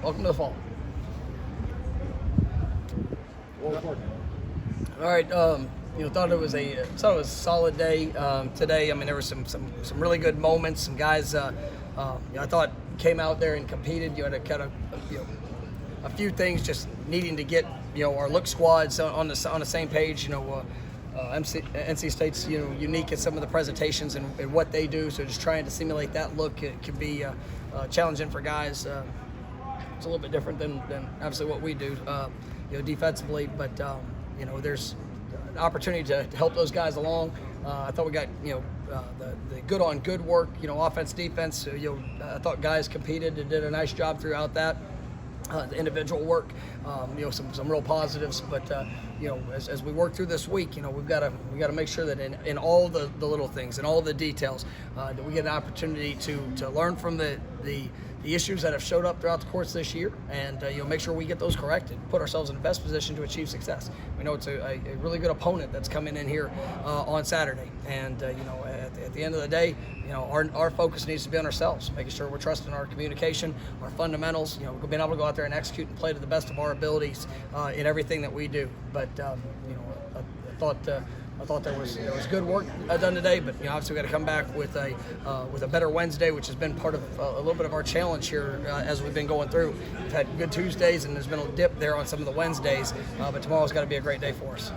Welcome to the fall. All right. Thought it was a solid day today. I mean, there were some really good moments. Some guys, I thought came out there and competed. You had to kind of, a few things just needing to get, our look squads on the same page. NC State's unique in some of the presentations and what they do. So just trying to simulate that look, it could be challenging for guys. It's a little bit different than obviously what we do, defensively. But there's an opportunity to help those guys along. I thought we got the good on good work. Offense, defense. I thought guys competed and did a nice job throughout that. The individual work, some real positives, but as we work through this week, we've got to make sure that in all the little things and all the details, that we get an opportunity to learn from the issues that have showed up throughout the course of this year, and make sure we get those corrected, put ourselves in the best position to achieve success. We know it's a really good opponent that's coming in here on Saturday, and at the end of the day, our focus needs to be on ourselves, making sure we're trusting our communication, our fundamentals, being able to go out there and execute and play to the best of our abilities in everything that we do. But I thought there was good work done today, but obviously we got to come back with a better Wednesday, which has been part of a little bit of our challenge here as we've been going through. We've had good Tuesdays, and there's been a dip there on some of the Wednesdays, but tomorrow's got to be a great day for us.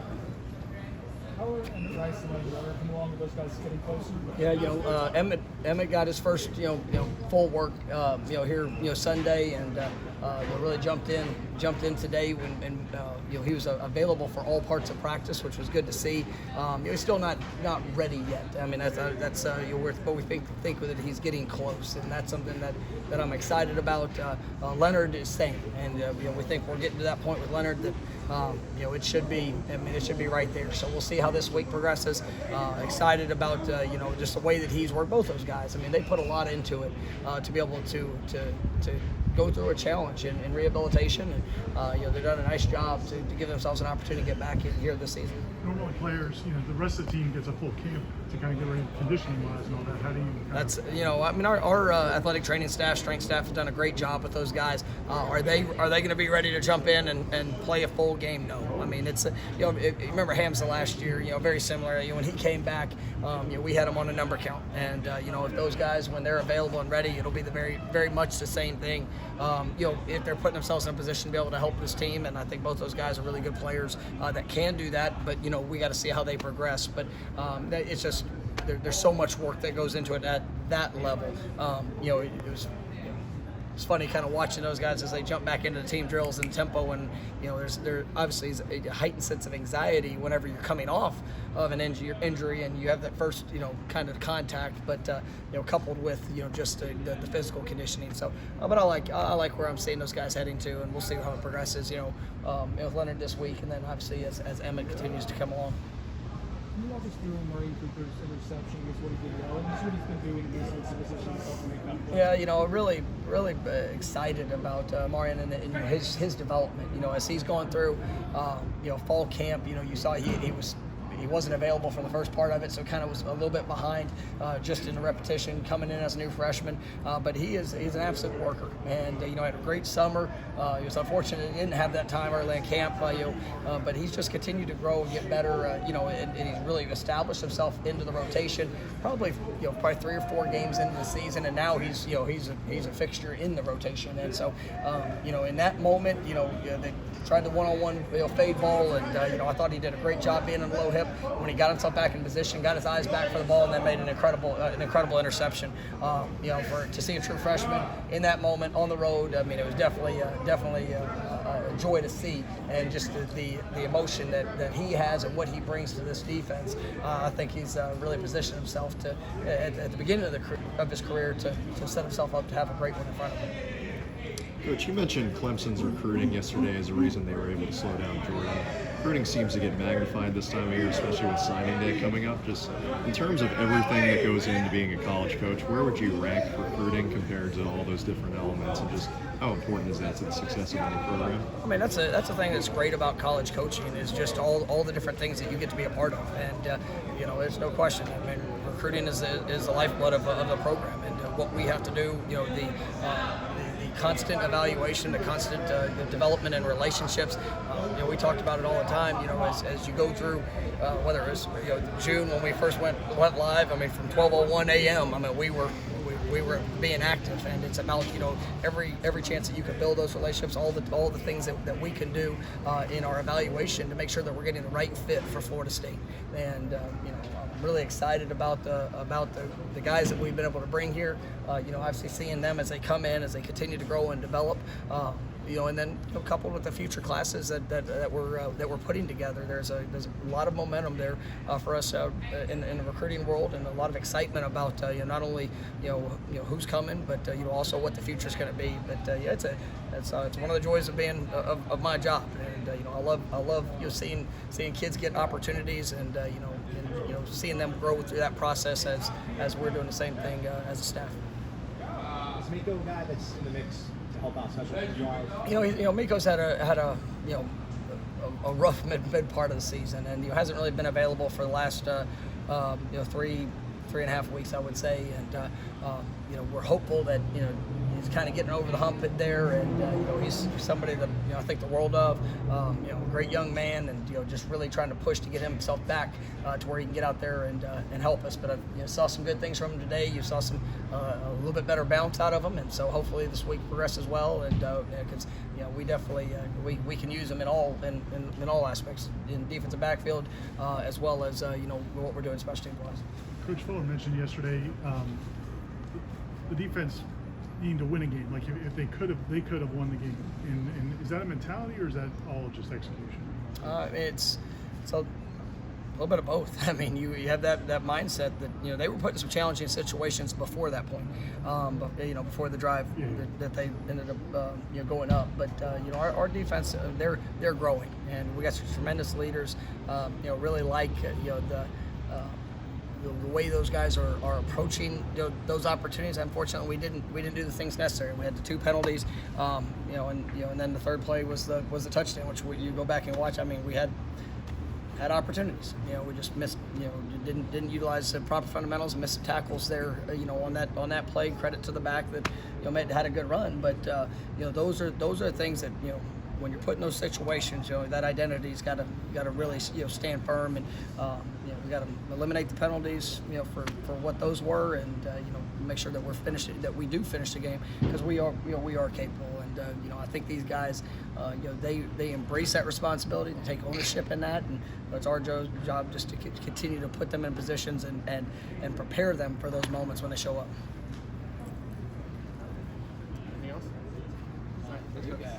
How are Rice and Leonard come along with those guys getting closer? Yeah, Emmett got his first full work here Sunday, and really jumped in today when he was available for all parts of practice, which was good to see. He's still not ready yet. I mean that's but we think that he's getting close, and that's something that I'm excited about. Leonard is same, and we think we're getting to that point with Leonard that it should be right there. So we'll see how this week progresses. Excited about just the way that he's worked. Both those guys, I mean, they put a lot into it to be able to go through a challenge in rehabilitation, and they've done a nice job to give themselves an opportunity to get back in here this season. Normally players, the rest of the team gets a full camp to kind of get ready conditioning wise and all that. How do you? Our athletic training staff, strength staff, have done a great job with those guys. Are they going to be ready to jump in and play a full game? No. I mean, it's remember Hamza last year, very similar. When he came back, we had him on a number count, and if those guys, when they're available and ready, it'll be the very much the same thing. If they're putting themselves in a position to be able to help this team, and I think both those guys are really good players that can do that. But we got to see how they progress. But it's just there's so much work that goes into it at that level. It's funny kind of watching those guys as they jump back into the team drills and tempo, and there obviously is a heightened sense of anxiety whenever you're coming off of an injury and you have that first kind of contact, but coupled with just the physical conditioning. So, but I like where I'm seeing those guys heading to, and we'll see how it progresses. With Leonard this week, and then obviously as Emmett continues to come along. Can you walk us through Murray Cooper's interception? What he did well, and just what he's been doing in these sorts of positions to make that play? Yeah, really excited about Marion and his development. As he's going through, fall camp. You saw he wasn't available for the first part of it, so kind of was a little bit behind just in the repetition coming in as a new freshman. But he's an absolute worker, and had a great summer. He was unfortunate he didn't have that time early in camp, but he's just continued to grow and get better. And he's really established himself into the rotation. Probably 3 or 4 games into the season, and now he's a fixture in the rotation. And so in that moment, they tried the one-on-one fade ball, and I thought he did a great job being in the low hip. When he got himself back in position, got his eyes back for the ball, and then made an incredible interception. To see a true freshman in that moment on the road, I mean, it was definitely a joy to see, and just the emotion that he has and what he brings to this defense. I think he's really positioned himself to at the beginning of his career to set himself up to have a great one in front of him. Coach, you mentioned Clemson's recruiting yesterday as a reason they were able to slow down Jordan. Recruiting seems to get magnified this time of year, especially with signing day coming up. Just in terms of everything that goes into being a college coach, where would you rank recruiting compared to all those different elements, and just how important is that to the success of any program? I mean, that's the thing that's great about college coaching is just all the different things that you get to be a part of, and there's no question. I mean, recruiting is the lifeblood of the program, and what we have to do, the constant evaluation, the constant development in relationships. We talked about it all the time. As you go through, whether it was June when we first went live. I mean, from 12:01 a.m. I mean, we were being active, and it's about every chance that you can build those relationships, all the things that we can do in our evaluation to make sure that we're getting the right fit for Florida State. And I'm really excited about the guys that we've been able to bring here. Obviously seeing them as they come in, as they continue to grow and develop. And then coupled with the future classes that we're putting together, there's a lot of momentum there for us in the recruiting world, and a lot of excitement about not only who's coming, but also what the future is going to be. But it's one of the joys of being of my job, and I love seeing kids get opportunities, and seeing them grow through that process as we're doing the same thing as a staff. Is Miko a guy that's in the mix to help out special? Miko's had a rough mid part of the season, and hasn't really been available for the last 3.5 weeks, I would say, and we're hopeful that he's kind of getting over the hump there, and he's somebody that I think the world of, a great young man, and just really trying to push to get himself back to where he can get out there and help us. But I saw some good things from him today. You saw some a little bit better bounce out of him, and so hopefully this week progresses well, and because we definitely we can use him in all aspects, in defensive backfield as well as what we're doing special team wise. Coach Fuller mentioned yesterday the defense needing to win a game. Like if they could have won the game. And is that a mentality, or is that all just execution? It's a little bit of both. I mean, you have that mindset that they were put in some challenging situations before that point, before the drive that they ended up going up. But our defense, they're growing, and we got some tremendous leaders. Really like the way those guys are approaching those opportunities. Unfortunately, we didn't do the things necessary. We had the 2 penalties, and then the third play was the touchdown, which you go back and watch. I mean, we had opportunities. We just missed. Didn't utilize the proper fundamentals and missed some tackles there. On that play. Credit to the back that had a good run, but those are things that when you're put in those situations, that identity's got to really stand firm, and we got to eliminate the penalties for what those were, and make sure that we do finish the game, because we are capable, and I think these guys they embrace that responsibility to take ownership in that, and it's our job just to continue to put them in positions and prepare them for those moments when they show up. Anything else? All right, let's go.